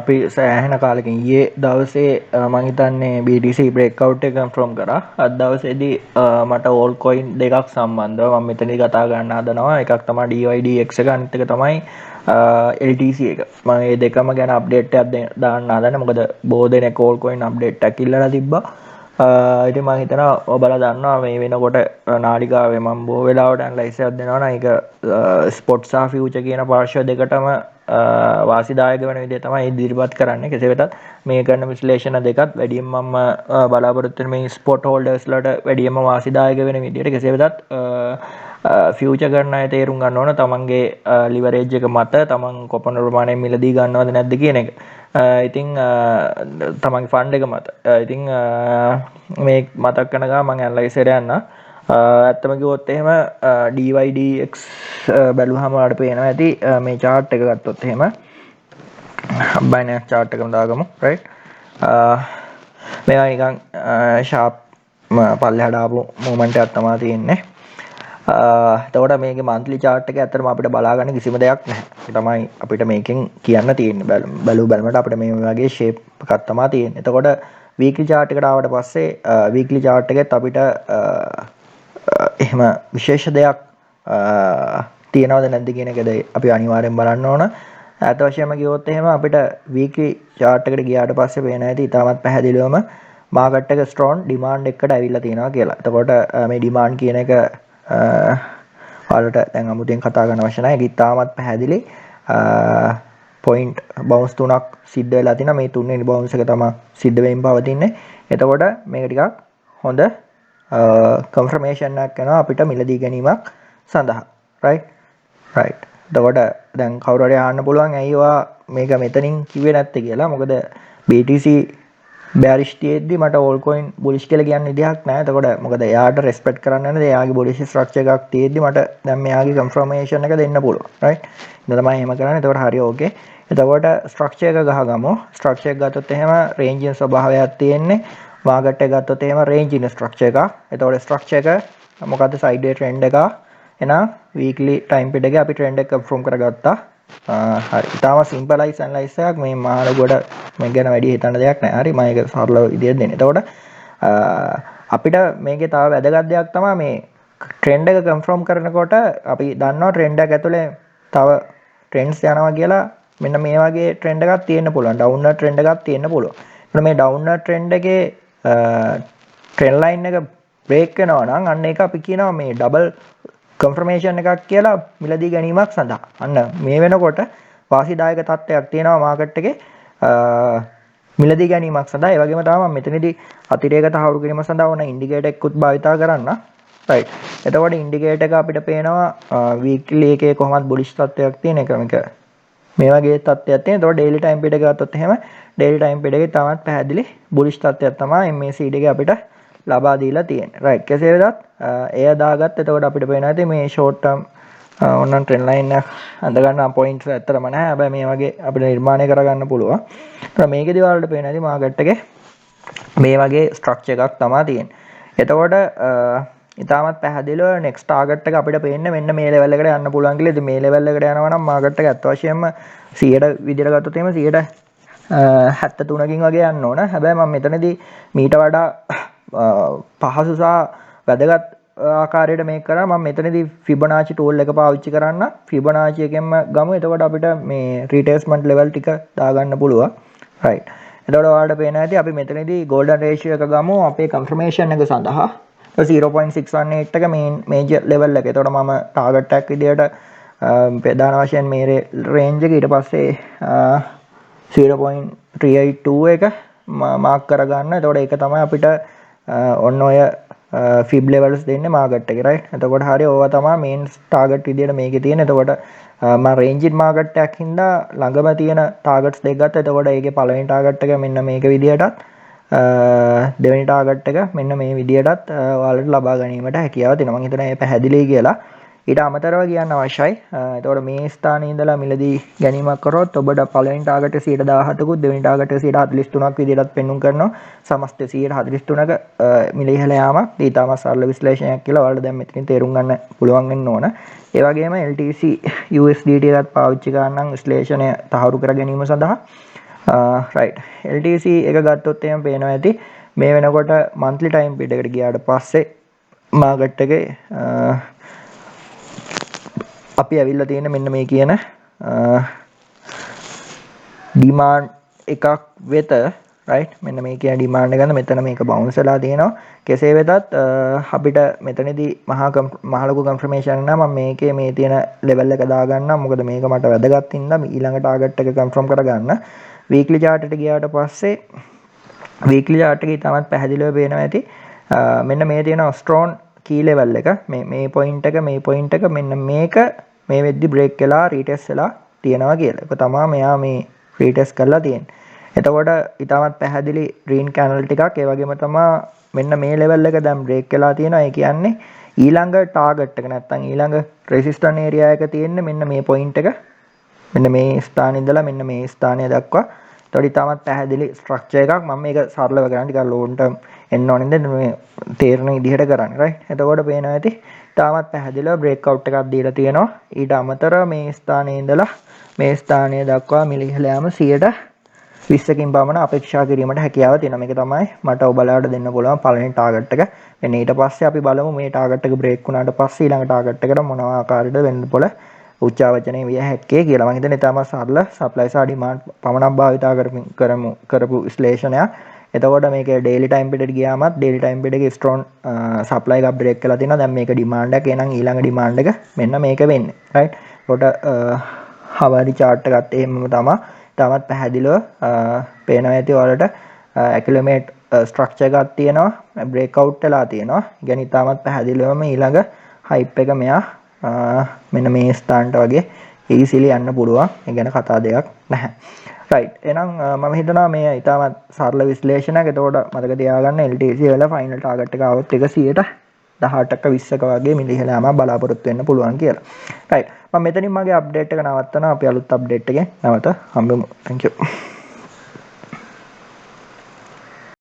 අපි සෑහෙන කාලෙකින් ඊයේ දවසේ මම හිතන්නේ BTC breakout එක confirm කරා. අද දවසේදී මට altcoin දෙකක් සම්බන්ධව මම මෙතනදී කතා කරන්න හදනවා. එකක් තමයි Dydx එක, අනිත් එක තමයි LTC එක. මම මේ දෙකම ගැන අප්ඩේට් එකක් දාන්න හදන්නේ. මොකද බොහෝ දෙනෙක් altcoin අප්ඩේට් එකක් ඉල්ලලා තිබ්බා. ඉතින් මම හිතනවා ඔබලා දන්නවා මේ වෙනකොට නාලිකාවේ මම බොහෝ වෙලාවට ඇනලයිස් එකක් දෙනවා නම් ඒක ස්පොට් සහ ෆියුචර් කියන පාර්ශ්ව දෙකටම වාසිදායක වෙන විදිහ තමයි ඉදිරිපත් කරන්නේ. කෙසේ වෙතත් මේ කරන විශ්ලේෂණ දෙකත් වැඩියෙන් මම බලාපොරොත්තු වෙන මේ ස්පොට් හෝල්ඩර්ස්ලාට වැඩියෙන්ම වාසිදායක වෙන විදිහට. කෙසේ වෙතත් ෆියුචර් කරන අය තේරුම් ගන්න ඕන තමන්ගේ ලිවරේජ් එක මත තමන් කොපමණ ප්‍රමාණයක් මිලදී ගන්නවද නැද්ද කියන එක. ඉතින් තමන්ගේ ෆන්ඩ් එක මත. ඉතින් මේ මතක් කරන ගමන් මම ඇනලයිස් එකට යන්න. ඇත්තම කිව්වොත් එහෙම Dydx බැලුවහම ඔයාලට පේනවා ඇති මේ chart එක ගත්තොත් එහෙම Binance chart එකම දාගමු right මේවා නිකන් sharp පල්ලෙහාට ආපු movement එකක් තමයි තියෙන්නේ. එතකොට මේකේ monthly chart එක ඇත්තටම අපිට බලා ගන්න කිසිම දෙයක් නැහැ. ඒක තමයි අපිට මේකෙන් කියන්න තියෙන්නේ. බලමට අපිට මේ වගේ shape එකක් තමයි තියෙන්නේ. එතකොට weekly chart එකට ආවට පස්සේ weekly chart එකෙත් අපිට එහෙම විශේෂ දෙයක් තියෙනවද නැද්ද කියන එකද අපි අනිවාර්යෙන් බලන්න ඕන. අත වශයෙන්ම කිව්වොත් එහෙම අපිට weekly chart එකට ගියාට පස්සේ පේන ඇති ඉතාමත් පැහැදිලිවම market එක strong demand එකකට ඇවිල්ලා තියෙනවා කියලා. එතකොට මේ demand කියන එක ඔයාලට දැන් අමුතෙන් කතා කරන්න අවශ්‍ය නැහැ. ඒක ඉතාමත් පැහැදිලි point bounce තුනක් සිද්ධ වෙලා තිනවා. මේ තුන්වෙනි bounce එක තමයි සිද්ධ වෙමින් පවතින්නේ. එතකොට මේක ටිකක් හොඳ confirmation එකක් කරනවා අපිට මිලදී ගැනීමක් සඳහා right එතකොට දැන් කවුරු හරි අහන්න පුළුවන් ඇයි ඔයා මේක මෙතනින් කිව්වේ නැත්තේ කියලා. මොකද BTC bearish තියෙද්දි මට altcoin bullish කියලා කියන්න විදිහක් නැහැ. එතකොට මොකද එයාට respect කරන්න ඕනේ. එයාගේ bullish structure එකක් තියෙද්දි මට දැන් මෙයාගේ confirmation එක දෙන්න පුළුවන් right. ඉතින් තමයි එහෙම කරන්නේ. එතකොට හරි okay. එතකොට structure එක ගහගමු. structure එක ගත්තොත් එහෙම range ස්වභාවයක් තියෙන්නේ. market එක ගත්තොත් එහෙම range in structure එකක්. එතකොට structure එක මොකද්ද sideways trend එක. එහෙනම් weekly time period එකේ අපි trend එක confirm කරගත්තා. හරි. ඊටම simplified analysis එකක් මේ මාළගොඩ මේ ගැන වැඩි හිතන්න දෙයක් නැහැ. හරි. මම ඒක සරලව විදියට දෙන්නේ. එතකොට අපිට මේකේ තව වැදගත් දෙයක් තමයි මේ trend එක confirm කරනකොට අපි දන්නවා trend එක ඇතුලේ තව trends යනවා කියලා. මෙන්න මේ වගේ trend එකක් තියෙන්න පුළුවන්. downward trend එකක් තියෙන්න පුළුවන්. එතකොට මේ downward trend එකේ trend line එක break වෙනවා නම් අන්න ඒක අපි කියනවා මේ double confirmation එකක් කියලා මිලදී ගැනීමක් සඳහා. අන්න මේ වෙනකොට වාසිදායක තත්ත්වයක් තියෙනවා මාකට් එකේ මිලදී ගැනීමක් සඳහා. ඒ වගේම තමයි මම මෙතනදී අතිරේක තහවුරු කිරීම සඳහා ඕන ඉන්ඩිකේටර් එකකුත් භාවිතා කරන්න. right. එතකොට ඉන්ඩිකේටර් එක අපිට පේනවා weekly එකේ කොහොමද bullish තත්ත්වයක් තියෙන එක මේක මේ වගේ තත්ත්වයක් තියෙන. එතකොට daily time period එක ගත්තොත් එහෙම daily time period එකේ තවත් පැහැදිලි bullish තත්ත්වයක් තමයි MACD එකේ අපිට ලබා දීලා තියෙන්නේ. right. කෙසේ වෙතත් එය දාගත්ත. එතකොට අපිට පේනවා ඇති මේ short term ඕනනම් trend line එක අඳ ගන්න points ඇත්තටම නැහැ. හැබැයි මේ වගේ අපිට නිර්මාණය කරගන්න පුළුවන්. ඒත් මේකේදී වලට පේනවා ඇති market එකේ මේ වගේ structure එකක් තමයි තියෙන්නේ. එතකොට ඉතාමත් පැහැදිලිව next target එක අපිට පේන්නේ මෙන්න මේ level එකට යන්න පුළුවන් කියලා. ඉතින් මේ level එකට යනවා නම් market එක අත් වශයෙන්ම 100ට විදිහට ගත්තොත් එහෙම 73කින් වගේ යන්න ඕන. හැබැයි මම මෙතනදී මීට වඩා පහසු සහ වැදගත් ආකාරයට මේක කරා. මම මෙතනදී Fibonacci tool එක පාවිච්චි කරන්න. Fibonacci එකෙන්ම ගමු. එතකොට අපිට මේ retracement level ටික දාගන්න පුළුවන්. right. එතකොට ඔයාලට පේනවා ඇති අපි මෙතනදී golden ratio එක ගමු අපේ confirmation එක සඳහා. 0.618 එක main major level එක. එතකොට මම target එකක් විදියට ප්‍රධාන වශයෙන් මේ range එක ඊට පස්සේ 0.382 එක මාක් කරගන්න. එතකොට ඒක තමයි අපිට ඔන්න ඔය fib levels දෙන්නේ market එකේ right. එතකොට හරිය ඕවා තමයි main target විදියට මේකේ තියෙන. එතකොට මම range in market එකක් හින්දා ළඟම තියෙන targets දෙක ගත්තා. එතකොට ඒකේ පළවෙනි target එක මෙන්න මේක විදියටත් දෙවෙනි target එක මෙන්න මේ විදියටත් ඔයාලට ලබා ගැනීමට හැකියාව තියෙනවා. මම හිතනවා මේ පැහැදිලි කියලා. ඊට අමතරව කියන්න අවශ්‍යයි. එතකොට මේ ස්ථානයේ ඉඳලා මිලදී ගැනීමක් කරොත් ඔබට පළවෙනි ටාගට් එක 117කුත් දෙවෙනි ටාගට් එක 143ක් විදිහටත් පෙන්වුම් කරනවා. සමස්ත 143ක මිල ඉහළ යාමක්. ඊටම සරල විශ්ලේෂණයක් කියලා ඔයාලට දැන් මෙතනින් තේරුම් ගන්න පුළුවන් වෙන්න ඕන. ඒ වගේම LTC USDT එකත් පාවිච්චි කරනම් විශ්ලේෂණය තහවුරු කර ගැනීම සඳහා right LTC එක ගත්තොත් එහෙම පේනවා ඇති මේ වෙනකොට monthly time period එකට ගියාට පස්සේ මාකට් එකේ අපි ඇවිල්ලා තියෙන මෙන්න මේ කියන demand එකක් වෙත right මෙන්න මේ කියන demand එක ගන්න මෙතන මේක bounce වෙලා තියෙනවා කෙසේ වෙතත් අපිට මෙතනදී මහා ලොකු confirmation එක නම් මම මේකේ මේ තියෙන level එක දාගන්නම් මොකද මේක මට වැදගත් හින්දා ඊළඟ target එක confirm කරගන්න weekly chart එකට ගියාට පස්සේ weekly chart එකේ තමත් පැහැදිලිව පේනවා ඇති මෙන්න මේ තියෙන strong key level එක මේ point එක මෙන්න මේක මේ වෙද්දි break වෙලා retest වෙලා තියෙනවා කියලා. ඒක තමයි මෙයා මේ retest කරලා තියෙන්නේ. එතකොට ඊටමත් පැහැදිලි green candle ටිකක් ඒ වගේම තමයි මෙන්න මේ level එක දැන් break වෙලා තියෙනවා. ඒ කියන්නේ ඊළඟ target එක නැත්තම් ඊළඟ resistance area එක තියෙන්නේ මෙන්න මේ point එක. මෙන්න මේ ස්ථානේ ඉඳලා මෙන්න මේ ස්ථානය දක්වා. එතකොට ඊටමත් පැහැදිලි structure එකක්. මම මේක සරලව කරන්නේ ටිකක් long term එන්න ඕනේ නේද මේ තේරෙන විදිහට කරන්නේ right. එතකොට පේනවා ඇති ඊටමත් පැහැදිලිව breakout එකක් දීලා තියෙනවා. ඊට අමතරව මේ ස්ථානයේ ඉඳලා මේ ස්ථානය දක්වා මිලිහල යාම 120කින් පමණ අපේක්ෂා කිරීමට හැකියාව තියෙනවා. මේක තමයි මට ඔබලාට දෙන්න පුළුවන් පළවෙනි ටාගට් එක. මෙන්න ඊට පස්සේ අපි බලමු මේ ටාගට් එක බ්‍රේක් වුණාට පස්සේ ඊළඟ ටාගට් එකට මොන ආකාරයකද වෙන්න පොළ උච්චාවචනයේ විය හැක්කේ කියලා. මම හිතන්නේ තාම සරල සප්ලයි සහ ඩිමාන්ඩ් පමණක් භාවිතා කරපු විශ්ලේෂණයක්. එතකොට මේක daily time period ගියාමත් daily time period එකේ strong supply එකක් break කරලා තිනවා. දැන් මේක demand එක. එහෙනම් ඊළඟ demand එක මෙන්න මේක වෙන්නේ. right. එතකොට හවරි chart එකත් එහෙමම තමයි. තාමත් පැහැදිලිව පේනවා ඇති ඔයාලට accumulate structure එකක් තියෙනවා. breakout වෙලා තියෙනවා. ඒ කියන්නේ තාමත් පැහැදිලිවම ඊළඟ hype එක මෙයා මෙන්න මේ ස්ථානට වගේ easily යන්න පුළුවන්. ඒ ගැන කතා දෙයක් නැහැ. right. එහෙනම් මම හිතනවා මේ ඊටමත් සරල විශ්ලේෂණයක්. එතකොට මතක තියාගන්න LTC වල final target එක આવොත් 118ක 20ක වගේ මිලිහෙල යම බලාපොරොත්තු වෙන්න පුළුවන් කියලා. right. මම මෙතනින් මගේ අප්ඩේට් එක නවත්තනවා. අපි අලුත් අප්ඩේට් එකෙන් නැවත හම්බෙමු. thank you.